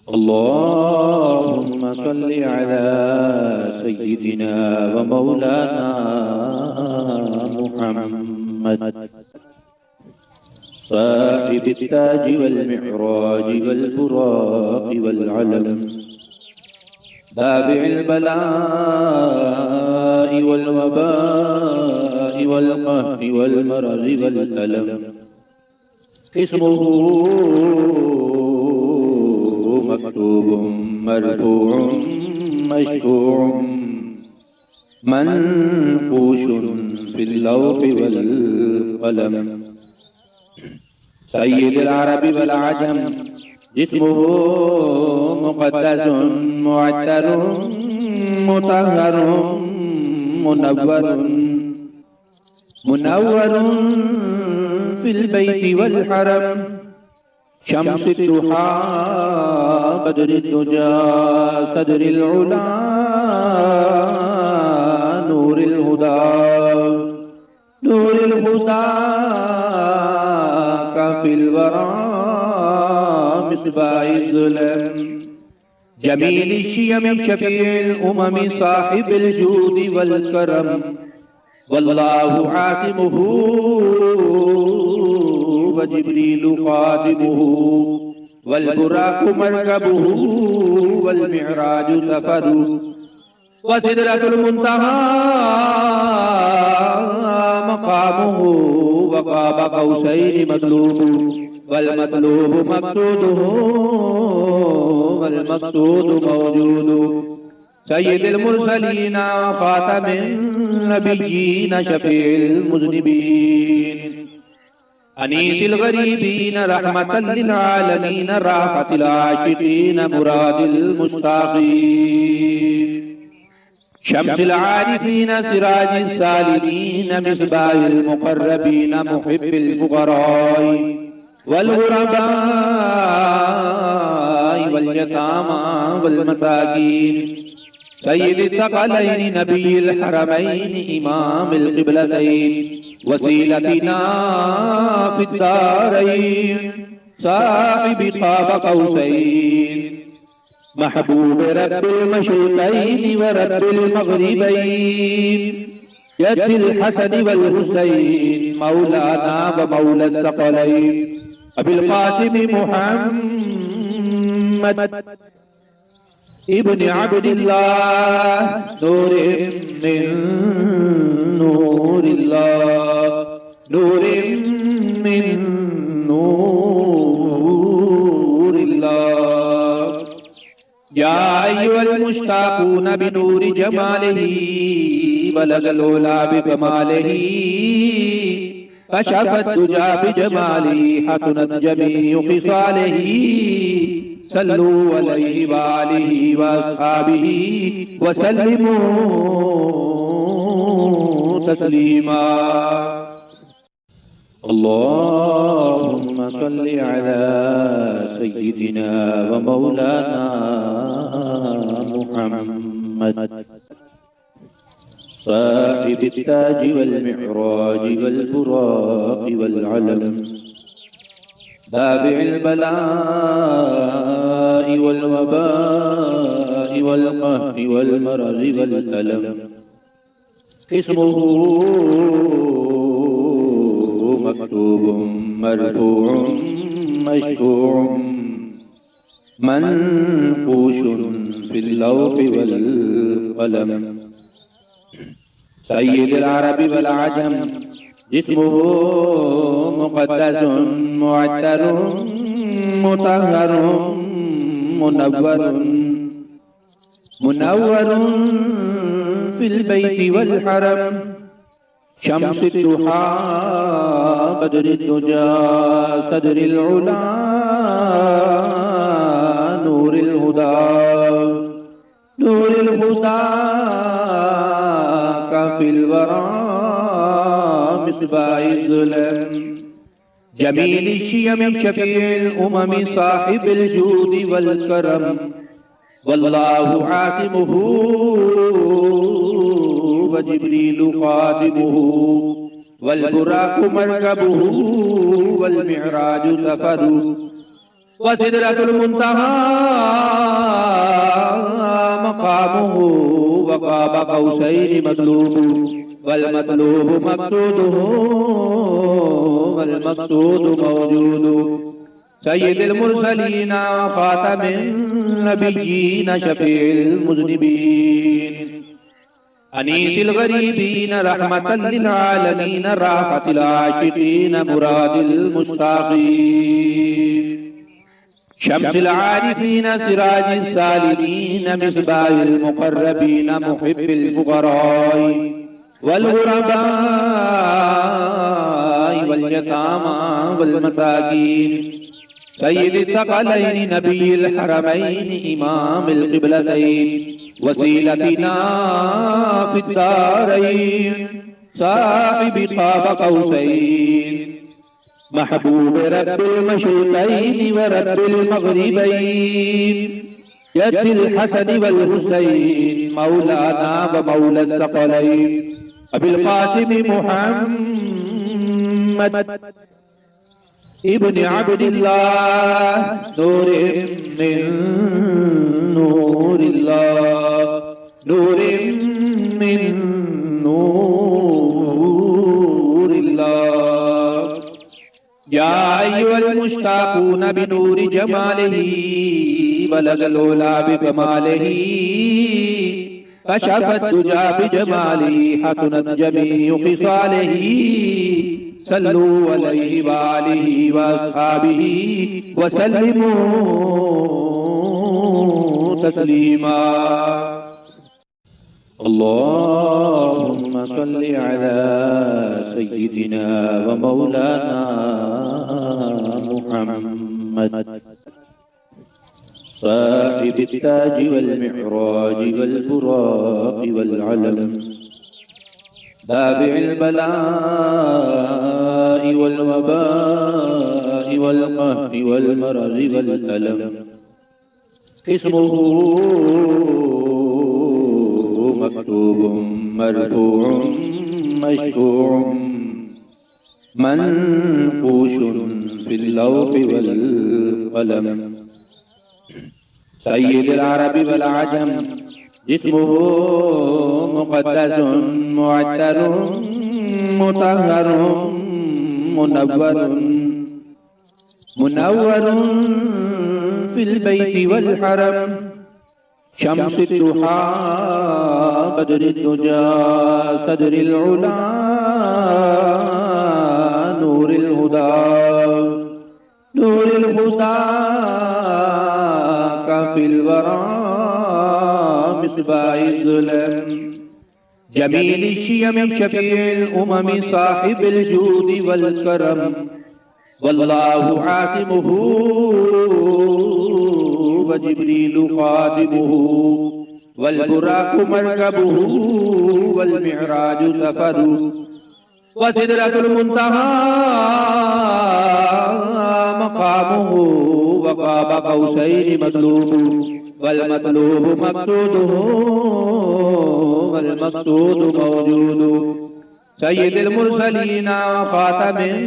अल्लाहुम्मा सल्लि अला सय्यिदिना व मौलाना मुहम्मद साहिबित ताज वल मिअराज वल बुराक वल अलम दाफिल बलाइ वल वबाइ वल कहरि वल मरज़ वल अलम इस्मुहु मक्तूबुम मरफूउम मशफूउम मनफूशुन फिल लौहि वल क़लम सय्यिदुल अरबि वल अजम जिस्मुहु मुक़द्दसुन मुअत्तरुन मुतहहरुन मुनव्वरुन फिल बैति वल हरम शम्सुद दुहा बदरुद दुजा सदरुल उला नूरुल हुदा काफिल वरा मिस्बाहिल ज़ुलम जमील शियम शफीउल उमम साहिबुल जूद वल करम वल्लाहु आसिमुहु व जिब्रीलु खादिमुहु वल बुराकु मरकबुहु वल मिअराजु सफरु व सिदरतुल मुंतहा मकामुहु व क़ाब क़ौसैनि मतलूबु वल मतलूबु मक़सूदुहु वल मक़सूदु मौजूदु सय्यिदुल मुरसलीन व ख़ातमिन नबिय्यीन शफ़ीउल मुज़निबीन अनीसिल गरीबीन रहमतल लिल आलमीन राहतिल आशिकीन मुरादिल मुश्ताक़ीन शम्सिल आरिफीन सिराजिस सालिमीन मिस्बाहिल मुक़र्रबीन मुहिब्बिल फुक़राई वल गुरबाई वल यतामा वल मसाकीन सय्यिदिस सकलैनि नबिय्यिल हरमैनि इमामिल क़िबलतैन वसीलतिना फिद दारैन साहिबि क़ाब क़ौसैन महबूब रब्बिल मशरिक़ैन व रब्बिल मग़रिबैन यद्दिल हसन वल हुसैन मौलाना व मौला सकलैन अबिल क़ासिम मुहम्मद इब्न अब्दिल्लाह नूरिन मिन नूरिल्लाह नूरिन मिन नूरिल्लाह या अय्युहल मुश्ताक़ून बिनूरि जमालिही बलगल उला बिकमालिही कशफत दुजा बिजमालिही हसनत जमीउ ख़िसालिही सल्लू अलैहि व आलिहि व अस्हाबिही व सल्लिमू तस्लीमा अल्लाहुम्मा सल्लि अला सय्यिदिना व मौलाना मुहम्मद साहिबित ताज वल मिअराज वल बुराक वल अलम दाफिल बलाइ वल वबाइ वल कहरि वल मरज़ वल अलम इस्मुहु मक्तूबुम मरफूउम मशफूउम मनफूशुन फिल लौहि वल क़लम सय्यिदुल अरबि वल अजम जिस्मुहु मुक़द्दसुन मुअत्तरुन मुतहहरुन मुनव्वरुन फिल बैति वल हरम शम्सुद दुहा बदरुद दुजा सदरुल उला नूरुल हुदा काफिल वरा मिस्बाहिल ज़ुलम जमील शियम शफीउल उमम साहिबुल जूद वल करम वल्लाहु आसिमुहु व जिब्रीलु खादिमुहु वल बुराकु मरकबुहु वल मिअराजु सफरु व सिदरतुल मुंतहा मकामुहु व क़ाब क़ौसैनि मतलूबु वल मतलूबु मक़सूदुहु वल मक़सूदु मौजूदु सय्यिदुल मुरसलीन व ख़ातमिन नबिय्यीन शफ़ीउल मुज़निबीन अनीसिल गरीबीन रहमतल लिल आलमीन राहतिल आशिकीन मुरादिल मुश्ताक़ीन शम्सिल आरिफीन सिराजिस सालिमीन मिस्बाहिल मुक़र्रबीन मुहिब्बिल फुक़राई वल गुरबाई वल यतामा वल मसाकीन सय्यिदिस सकलैनि नबिय्यिल हरमैन इमामिल क़िबलतैन वसीलतिना फिद्दारैन साहिबि क़ाब क़ौसैन महबूब रब्बिल मशरिक़ैन व रब्बिल मग़रिबैन यद्दिल हसन वल हुसैन मौलाना व मौला सकलैन अबिल क़ासिम मुहम्मद इब्न अब्दिल्लाह नूरिन मिन नूरिल्लाह नूरिन मिन नूरिल्लाह या अय्युहल मुश्ताक़ून बिनूरि जमालिही बलगल उला बिकमालिही कशफत दुजा बिजमालिही हसनत जमीउ ख़िसालिही सल्लू अलैहि व आलिहि व अस्हाबिही व सल्लिमू तस्लीमा। अल्लाहुम्मा सल्लि अला सय्यिदिना व मौलाना मुहम्मद साहिबित ताज वल मिअराज वल बुराक़ वल अलम दाफ़िइल बलाइ वल वबाइ वल क़हरि वल मरज़ि वल अलम इस्मुहु मक्तूबुम मरफ़ूउम मशफ़ूउम मनफ़ूशुन फ़िल लौहि वल क़लम सय्यिदुल अरबि वल अजम जिस्मुहु मुक़द्दसुन मुअत्तरुन मुतहहरुन मुनव्वरुन फिल बैति वल हरम शम्सुद दुहा बदरुद दुजा सदरिल उला नूरिल हुदा काफिल वरा मिस्बाहिल ज़ुलम जमील शियम शफीउल उमम साहिबिल जूद वल करम वल्लाहु आसिमुहु व जिब्रीलु खादिमुहु वल बुराक़ु मरकबुहु वल मिअराजु सफरु व सिदरतुल मुंतहा मकामुहु व क़ाब क़ौसैनि मतलूबु वल मतलूबु मक़सूदुहु वल मक़सूदु मौजूदु सय्यिदुल मुरसलीन व ख़ातमिन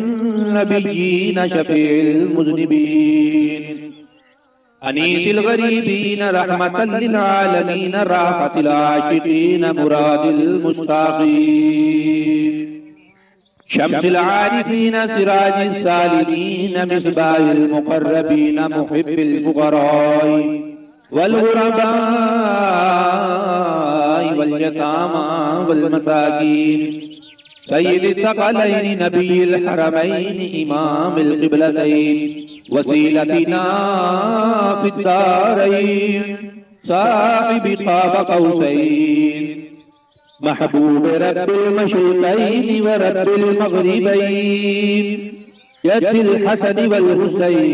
नबिय्यीन शफ़ीउल मुज़निबीन अनीसिल गरीबीन रहमतल लिल आलमीन राहतिल आशिकीन मुरादिल मुश्ताक़ीन शम्सिल आरिफीन सिराजिस सालिमीन मिस्बाहिल मुक़र्रबीन मुहिब्बिल फुक़राई वल गुरबाई वल यतामा वल मसाकीन सय्यिदिस सकलैनि नबिय्यिल हरमैन इमामिल क़िबलतैन वसीलतिना फिद्दारैन साहिबि क़ाब क़ौसैन महबूब रब्बिल मशरिक़ैन व रब्बिल मग़रिबैन यद्दिल हसन वल हुसैन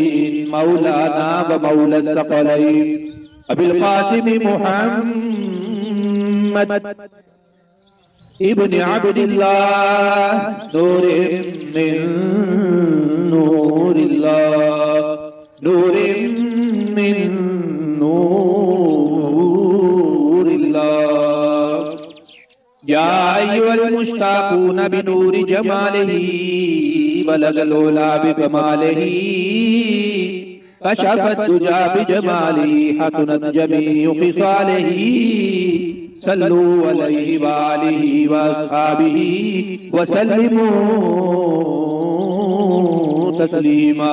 मौलाना व मौला सकलैन अबिल क़ासिम मुहम्मद इब्न अब्दिल्लाह नूरिन मिन नूरिल्लाह नूरिन मिन नूरिल्लाह या अय्युहल मुश्ताक़ून बिनूरि जमालिही बलगल उला बिकमालिही कशफत दुजा बिजमालिही हसनत जमीउ खिसालिही सल्लू अलैहि व आलिही व अस्हाबिही व सल्लिमू तस्लीमा।